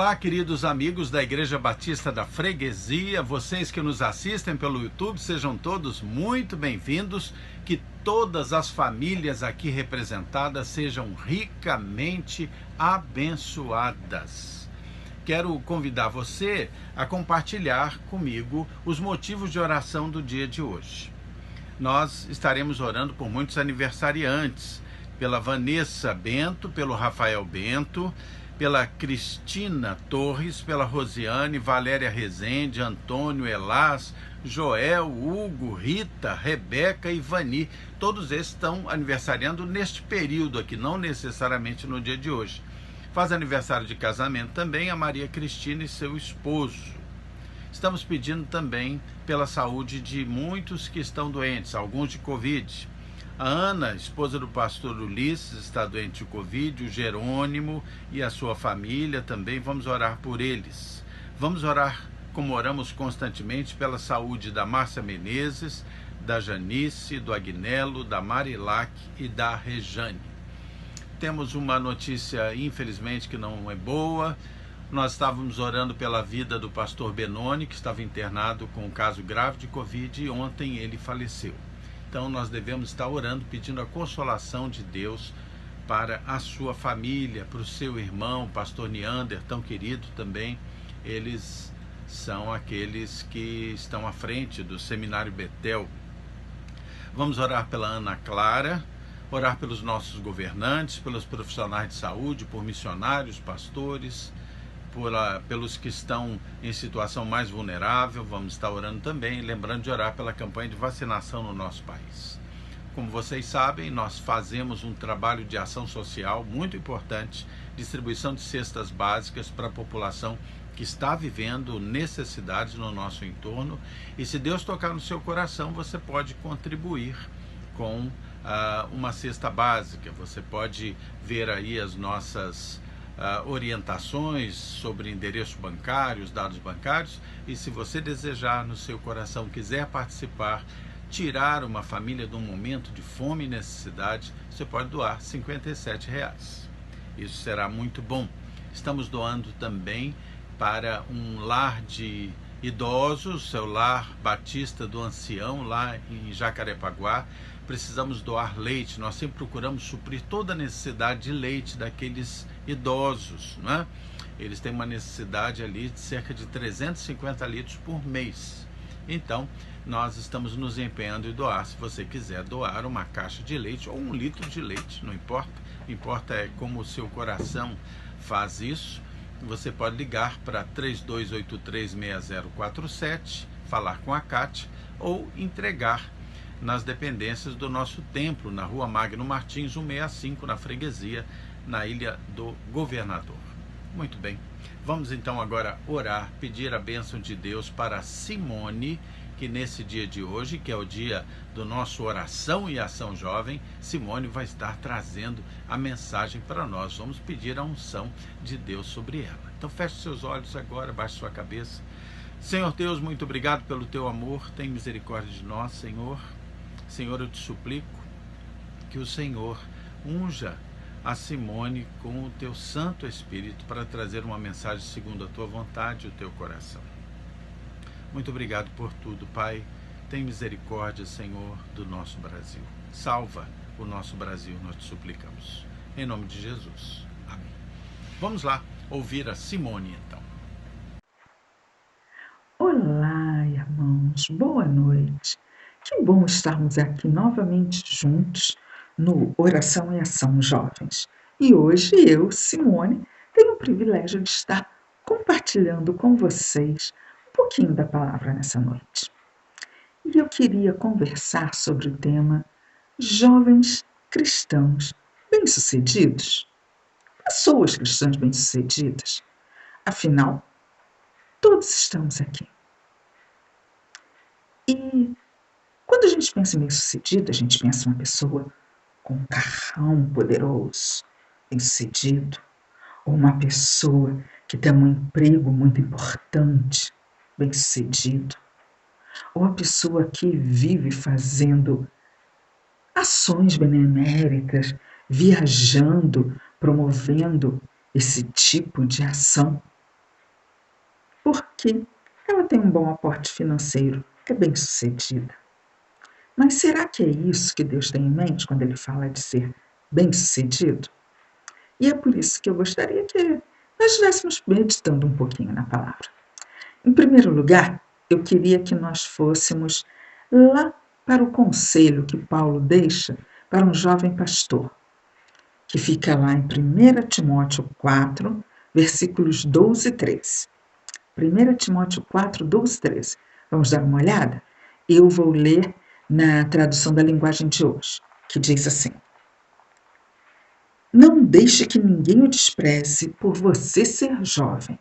Olá, queridos amigos da Igreja Batista da Freguesia, vocês que nos assistem pelo YouTube, sejam todos muito bem-vindos, que todas as famílias aqui representadas sejam ricamente abençoadas. Quero convidar você a compartilhar comigo os motivos de oração do dia de hoje. Nós estaremos orando por muitos aniversariantes, pela Vanessa Bento, pelo Rafael Bento, pela Cristina Torres, pela Rosiane, Valéria Rezende, Antônio, Elás, Joel, Hugo, Rita, Rebeca e Vani. Todos esses estão aniversariando neste período aqui, não necessariamente no dia de hoje. Faz aniversário de casamento também a Maria Cristina e seu esposo. Estamos pedindo também pela saúde de muitos que estão doentes, alguns de Covid. A Ana, esposa do pastor Ulisses, está doente de Covid, o Jerônimo e a sua família também. Vamos orar por eles. Vamos orar, como oramos constantemente, pela saúde da Márcia Menezes, da Janice, do Agnello, da Marilac e da Rejane. Temos uma notícia, infelizmente, que não é boa. Nós estávamos orando pela vida do pastor Benoni, que estava internado com um caso grave de Covid, e ontem ele faleceu. Então nós devemos estar orando, pedindo a consolação de Deus para a sua família, para o seu irmão, pastor Neander, tão querido também. Eles são aqueles que estão à frente do Seminário Betel. Vamos orar pela Ana Clara, orar pelos nossos governantes, pelos profissionais de saúde, por missionários, pastores, pelos que estão em situação mais vulnerável. Vamos estar orando também, lembrando de orar pela campanha de vacinação no nosso país. Como vocês sabem, nós fazemos um trabalho de ação social muito importante, distribuição de cestas básicas para a população que está vivendo necessidades no nosso entorno, e se Deus tocar no seu coração, você pode contribuir com uma cesta básica. Você pode ver aí as nossas orientações sobre endereço bancário, os dados bancários, e se você desejar no seu coração, quiser participar, tirar uma família de um momento de fome e necessidade, você pode doar R$ 57. Isso será muito bom. Estamos doando também para um lar de idosos, seu lar Batista do Ancião, lá em Jacarepaguá. Precisamos doar leite, nós sempre procuramos suprir toda a necessidade de leite daqueles idosos, né? Eles têm uma necessidade ali de cerca de 350 litros por mês. Então, nós estamos nos empenhando em doar. Se você quiser doar uma caixa de leite ou 1 litro de leite, não importa. O que importa é como o seu coração faz isso. Você pode ligar para 32836047, falar com a Cátia, ou entregar nas dependências do nosso templo, na Rua Magno Martins, 165, na Freguesia, na Ilha do Governador. Muito bem, vamos então agora orar, pedir a bênção de Deus para Simone, que nesse dia de hoje, que é o dia do nosso Oração e Ação Jovem, Simone vai estar trazendo a mensagem para nós. Vamos pedir a unção de Deus sobre ela. Então feche seus olhos agora, baixe sua cabeça. Senhor Deus, muito obrigado pelo teu amor, tem misericórdia de nós, Senhor. Senhor, eu te suplico que o Senhor unja a Simone com o teu Santo Espírito para trazer uma mensagem segundo a tua vontade e o teu coração. Muito obrigado por tudo, Pai. Tem misericórdia, Senhor, do nosso Brasil. Salva o nosso Brasil, nós te suplicamos. Em nome de Jesus. Amém. Vamos lá ouvir a Simone, então. Olá, irmãos. Boa noite. Que bom estarmos aqui novamente juntos no Oração e Ação Jovens. E hoje eu, Simone, tenho o privilégio de estar compartilhando com vocês um pouquinho da palavra nessa noite. E eu queria conversar sobre o tema jovens cristãos bem-sucedidos. Pessoas cristãs bem-sucedidas. Afinal, todos estamos aqui. E quando a gente pensa em bem-sucedido, a gente pensa em uma pessoa com um carrão poderoso, bem-sucedido, ou uma pessoa que tem um emprego muito importante, bem-sucedido, ou a pessoa que vive fazendo ações beneméritas, viajando, promovendo esse tipo de ação porque ela tem um bom aporte financeiro, é bem-sucedida. Mas será que é isso que Deus tem em mente quando Ele fala de ser bem-sucedido? E é por isso que eu gostaria que nós estivéssemos meditando um pouquinho na palavra. Em primeiro lugar, eu queria que nós fôssemos lá para o conselho que Paulo deixa para um jovem pastor, que fica lá em 1 Timóteo 4, versículos 12 e 13. 1 Timóteo 4, 12 e 13. Vamos dar uma olhada? Eu vou ler na tradução da linguagem de hoje, que diz assim: Não deixe que ninguém o despreze por você ser jovem,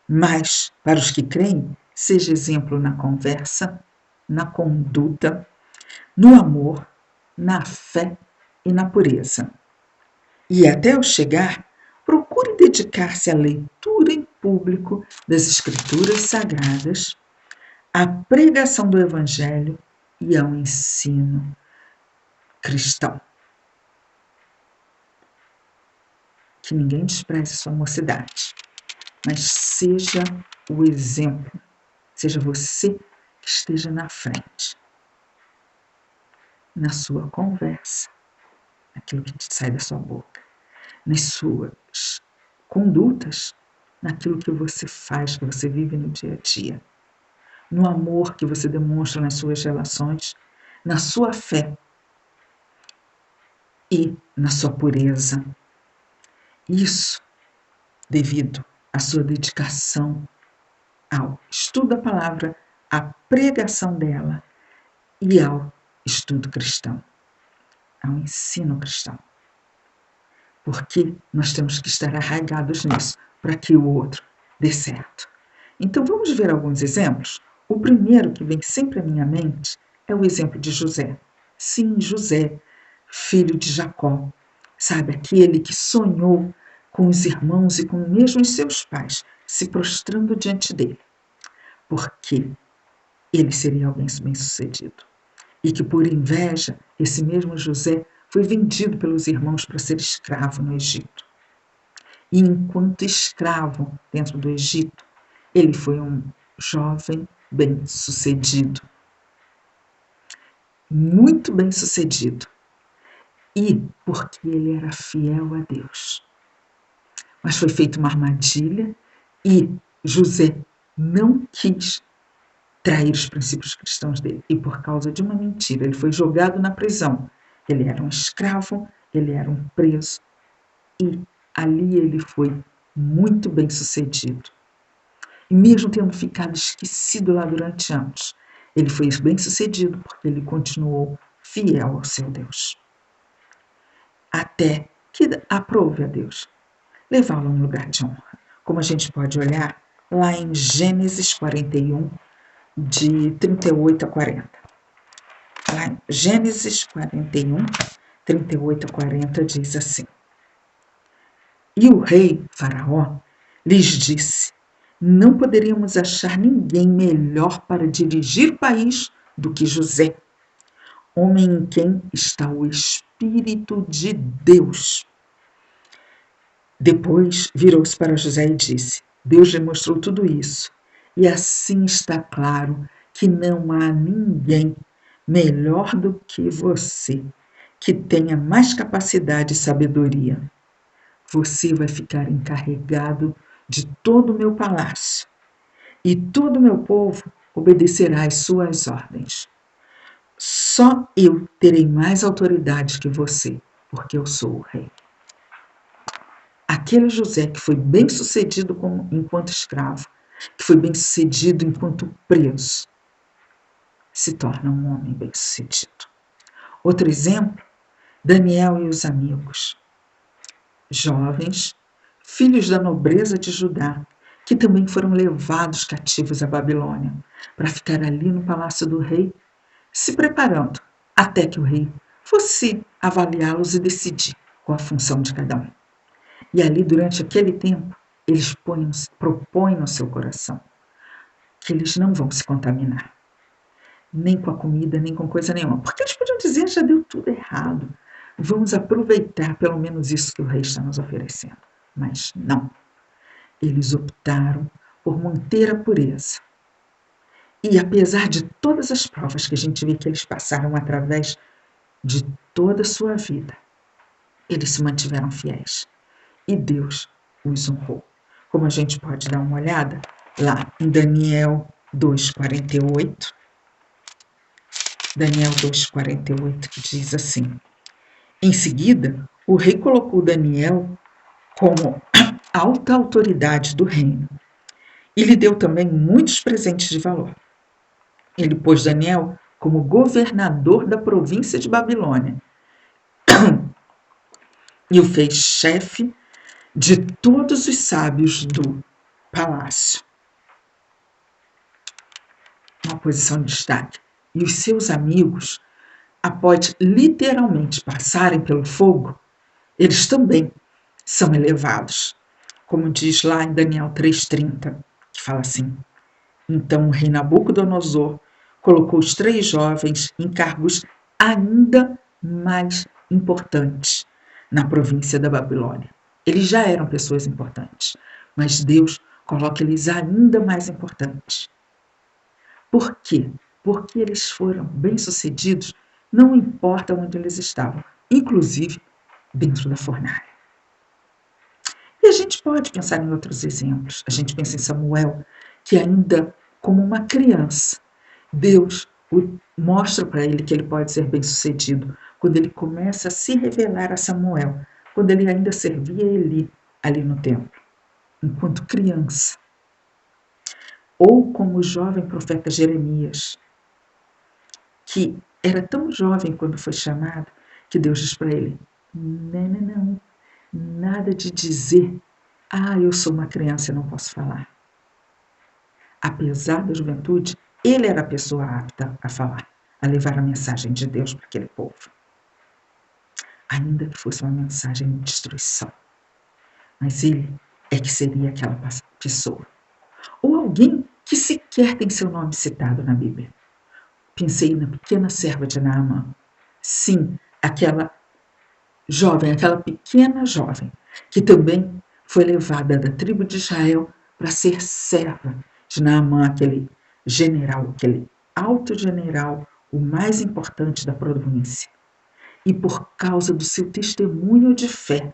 mas, para os que creem, seja exemplo na conversa, na conduta, no amor, na fé e na pureza. E até ao chegar, procure dedicar-se à leitura em público das Escrituras Sagradas, à pregação do Evangelho e ao ensino cristão. Que ninguém despreze sua mocidade, mas seja o exemplo, seja você que esteja na frente, na sua conversa, naquilo que sai da sua boca, nas suas condutas, naquilo que você faz, que você vive no dia a dia, no amor que você demonstra nas suas relações, na sua fé e na sua pureza. Isso devido à sua dedicação ao estudo da palavra, à pregação dela e ao estudo cristão, ao ensino cristão. Porque nós temos que estar arraigados nisso para que o outro dê certo. Então vamos ver alguns exemplos. O primeiro que vem sempre à minha mente é o exemplo de José. Sim, José, filho de Jacó, sabe, aquele que sonhou com os irmãos e com mesmo os seus pais, se prostrando diante dele, porque ele seria alguém bem-sucedido. E que por inveja, esse mesmo José foi vendido pelos irmãos para ser escravo no Egito. E enquanto escravo dentro do Egito, ele foi um jovem bem-sucedido. Muito bem-sucedido. E porque ele era fiel a Deus. Mas foi feita uma armadilha e José não quis trair os princípios cristãos dele. E por causa de uma mentira, ele foi jogado na prisão. Ele era um escravo, ele era um preso. E ali ele foi muito bem sucedido. E mesmo tendo ficado esquecido lá durante anos, ele foi bem sucedido porque ele continuou fiel ao seu Deus. Até que aprove a Deus levá-lo a um lugar de honra. Como a gente pode olhar lá em Gênesis 41, de 38 a 40. Lá em Gênesis 41, 38 a 40 diz assim: E o rei Faraó lhes disse: Não poderíamos achar ninguém melhor para dirigir o país do que José, homem em quem está o Espírito de Deus. Depois virou-se para José e disse: Deus lhe mostrou tudo isso, e assim está claro que não há ninguém melhor do que você, que tenha mais capacidade e sabedoria. Você vai ficar encarregado de todo o meu palácio, e todo o meu povo obedecerá às suas ordens. Só eu terei mais autoridade que você, porque eu sou o rei. Aquele José que foi bem sucedido enquanto escravo, que foi bem sucedido enquanto preso, se torna um homem bem sucedido. Outro exemplo, Daniel e os amigos. Jovens, filhos da nobreza de Judá, que também foram levados cativos à Babilônia, para ficar ali no palácio do rei, se preparando até que o rei fosse avaliá-los e decidir qual a função de cada um. E ali, durante aquele tempo, eles propõem no seu coração que eles não vão se contaminar, nem com a comida, nem com coisa nenhuma. Porque eles podiam dizer, já deu tudo errado, vamos aproveitar pelo menos isso que o rei está nos oferecendo. Mas não. Eles optaram por manter a pureza. E apesar de todas as provas que a gente vê que eles passaram através de toda a sua vida, eles se mantiveram fiéis. E Deus os honrou. Como a gente pode dar uma olhada lá em Daniel 2,48. Daniel 2,48, que diz assim: Em seguida, o rei colocou Daniel como alta autoridade do reino e lhe deu também muitos presentes de valor. Ele pôs Daniel como governador da província de Babilônia e o fez chefe de todos os sábios do palácio. Uma posição de destaque. E os seus amigos, após literalmente passarem pelo fogo, eles também são elevados. Como diz lá em Daniel 3,30, que fala assim: Então o rei Nabucodonosor colocou os 3 jovens em cargos ainda mais importantes na província da Babilônia. Eles já eram pessoas importantes, mas Deus coloca eles ainda mais importantes. Por quê? Porque eles foram bem-sucedidos, não importa onde eles estavam, inclusive dentro da fornalha. E a gente pode pensar em outros exemplos. A gente pensa em Samuel, que ainda como uma criança, Deus mostra para ele que ele pode ser bem-sucedido quando ele começa a se revelar a Samuel, quando ele ainda servia Eli ali no templo, enquanto criança. Ou como o jovem profeta Jeremias, que era tão jovem quando foi chamado, que Deus diz para ele: não, nada de dizer, eu sou uma criança e não posso falar. Apesar da juventude, ele era a pessoa apta a falar, a levar a mensagem de Deus para aquele povo. Ainda que fosse uma mensagem de destruição. Mas ele é que seria aquela pessoa. Ou alguém que sequer tem seu nome citado na Bíblia. Pensei na pequena serva de Naamã. Sim, aquela jovem, aquela pequena jovem, que também foi levada da tribo de Israel para ser serva de Naamã, aquele general, aquele alto general, o mais importante da província. E por causa do seu testemunho de fé,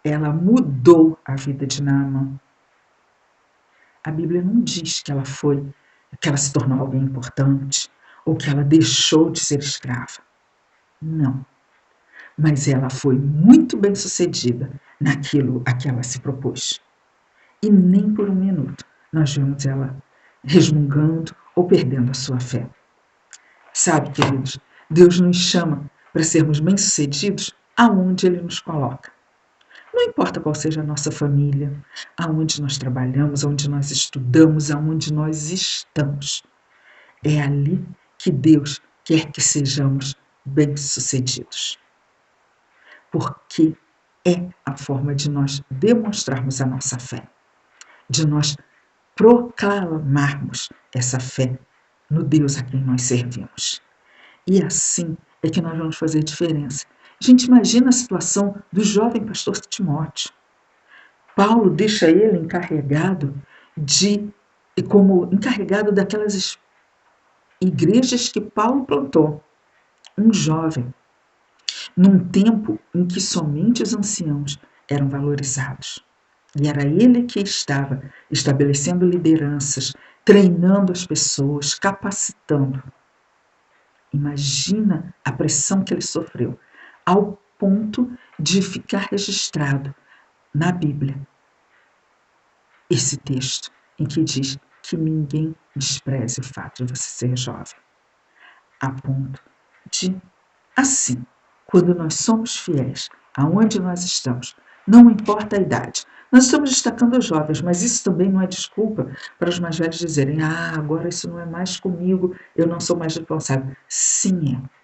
ela mudou a vida de Naamã. A Bíblia não diz que ela se tornou alguém importante, ou que ela deixou de ser escrava. Não. Mas ela foi muito bem-sucedida naquilo a que ela se propôs. E nem por um minuto nós vemos ela resmungando ou perdendo a sua fé. Sabe, queridos, Deus nos chama para sermos bem-sucedidos aonde Ele nos coloca. Não importa qual seja a nossa família, aonde nós trabalhamos, aonde nós estudamos, aonde nós estamos. É ali que Deus quer que sejamos bem-sucedidos. Porque é a forma de nós demonstrarmos a nossa fé, de nós proclamarmos essa fé no Deus a quem nós servimos. E assim é que nós vamos fazer diferença. A gente imagina a situação do jovem pastor Timóteo. Paulo deixa ele encarregado daquelas igrejas que Paulo plantou. Um jovem, num tempo em que somente os anciãos eram valorizados. E era ele que estava estabelecendo lideranças, treinando as pessoas, capacitando. Imagina a pressão que ele sofreu, ao ponto de ficar registrado na Bíblia esse texto em que diz que ninguém despreze o fato de você ser jovem. A ponto de, assim, quando nós somos fiéis aonde nós estamos, não importa a idade. Nós estamos destacando os jovens, mas isso também não é desculpa para os mais velhos dizerem: agora isso não é mais comigo, eu não sou mais responsável. Sim, é.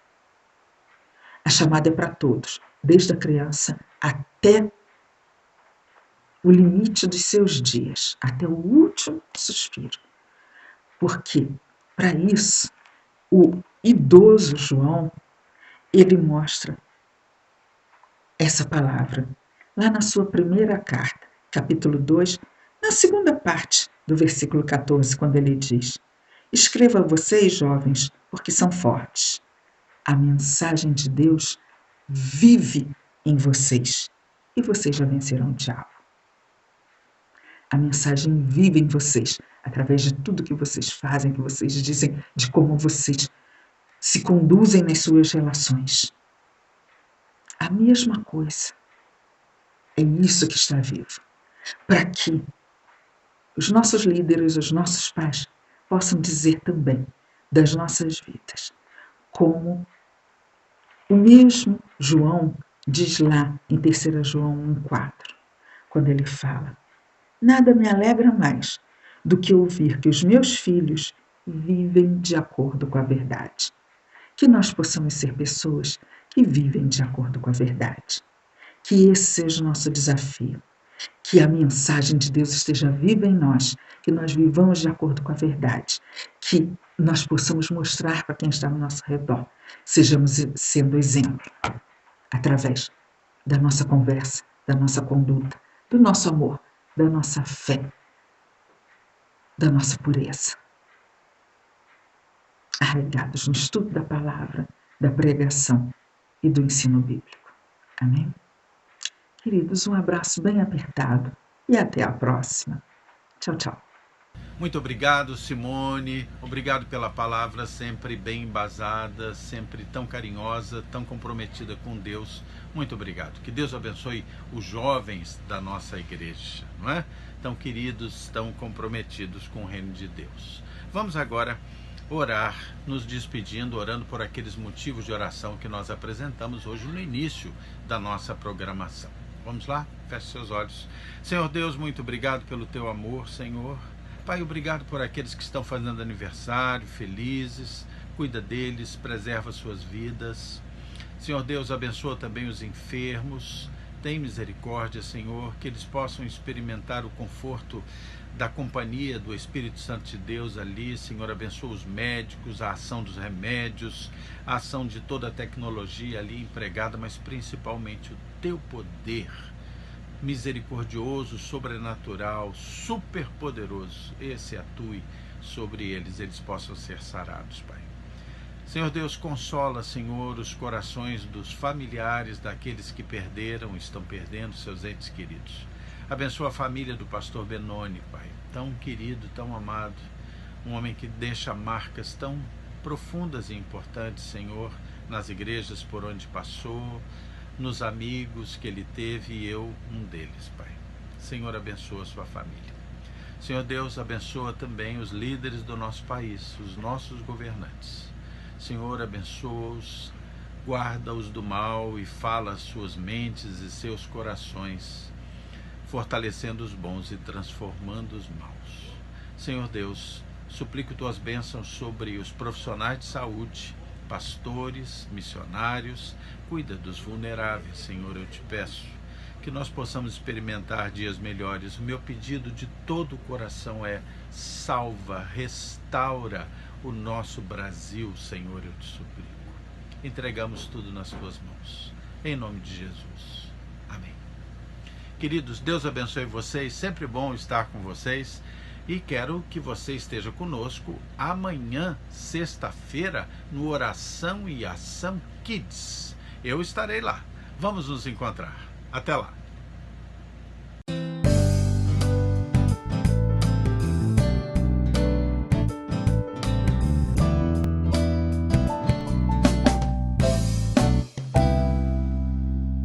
A chamada é para todos, desde a criança até o limite dos seus dias, até o último suspiro. Porque, para isso, o idoso João, ele mostra essa palavra lá na sua primeira carta, capítulo 2, na segunda parte do versículo 14, quando ele diz: escreva a vocês, jovens, porque são fortes. A mensagem de Deus vive em vocês e vocês já vencerão o diabo. A mensagem vive em vocês através de tudo que vocês fazem, que vocês dizem, de como vocês se conduzem nas suas relações. A mesma coisa. É isso que está vivo. Para que os nossos líderes, os nossos pais, possam dizer também das nossas vidas, como o mesmo João diz lá em 3 João 1,4, quando ele fala: nada me alegra mais do que ouvir que os meus filhos vivem de acordo com a verdade. Que nós possamos ser pessoas que vivem de acordo com a verdade. Que esse seja o nosso desafio. Que a mensagem de Deus esteja viva em nós, que nós vivamos de acordo com a verdade, que nós possamos mostrar para quem está ao nosso redor, sejamos sendo exemplo, através da nossa conversa, da nossa conduta, do nosso amor, da nossa fé, da nossa pureza. Arraigados no estudo da palavra, da pregação e do ensino bíblico. Amém? Queridos, um abraço bem apertado e até a próxima. Tchau, tchau. Muito obrigado, Simone. Obrigado pela palavra sempre bem embasada, sempre tão carinhosa, tão comprometida com Deus. Muito obrigado. Que Deus abençoe os jovens da nossa igreja, não é? Tão queridos, tão comprometidos com o reino de Deus. Vamos agora orar, nos despedindo, orando por aqueles motivos de oração que nós apresentamos hoje no início da nossa programação. Vamos lá? Feche seus olhos. Senhor Deus, muito obrigado pelo teu amor, Senhor. Pai, obrigado por aqueles que estão fazendo aniversário, felizes. Cuida deles, preserva suas vidas. Senhor Deus, abençoa também os enfermos. Tem misericórdia, Senhor, que eles possam experimentar o conforto da companhia do Espírito Santo de Deus ali. Senhor, abençoa os médicos, a ação dos remédios, a ação de toda a tecnologia ali empregada, mas principalmente o teu poder misericordioso, sobrenatural, superpoderoso, esse atue sobre eles possam ser sarados, Pai. Senhor Deus, consola, Senhor, os corações dos familiares daqueles que perderam, estão perdendo seus entes queridos. Abençoa a família do pastor Benoni, Pai, tão querido, tão amado, um homem que deixa marcas tão profundas e importantes, Senhor, nas igrejas por onde passou, nos amigos que ele teve, e eu um deles, Pai. Senhor, abençoa a sua família. Senhor Deus, abençoa também os líderes do nosso país, os nossos governantes. Senhor, abençoa-os, guarda-os do mal e fala às suas mentes e seus corações, fortalecendo os bons e transformando os maus. Senhor Deus, suplico tuas bênçãos sobre os profissionais de saúde, pastores, missionários. Cuida dos vulneráveis, Senhor, eu te peço que nós possamos experimentar dias melhores. O meu pedido de todo o coração é: salva, restaura o nosso Brasil, Senhor, eu te suplico. Entregamos tudo nas tuas mãos, em nome de Jesus. Amém. Queridos, Deus abençoe vocês, sempre bom estar com vocês. E quero que você esteja conosco amanhã, sexta-feira, no Oração e Ação Kids. Eu estarei lá. Vamos nos encontrar. Até lá.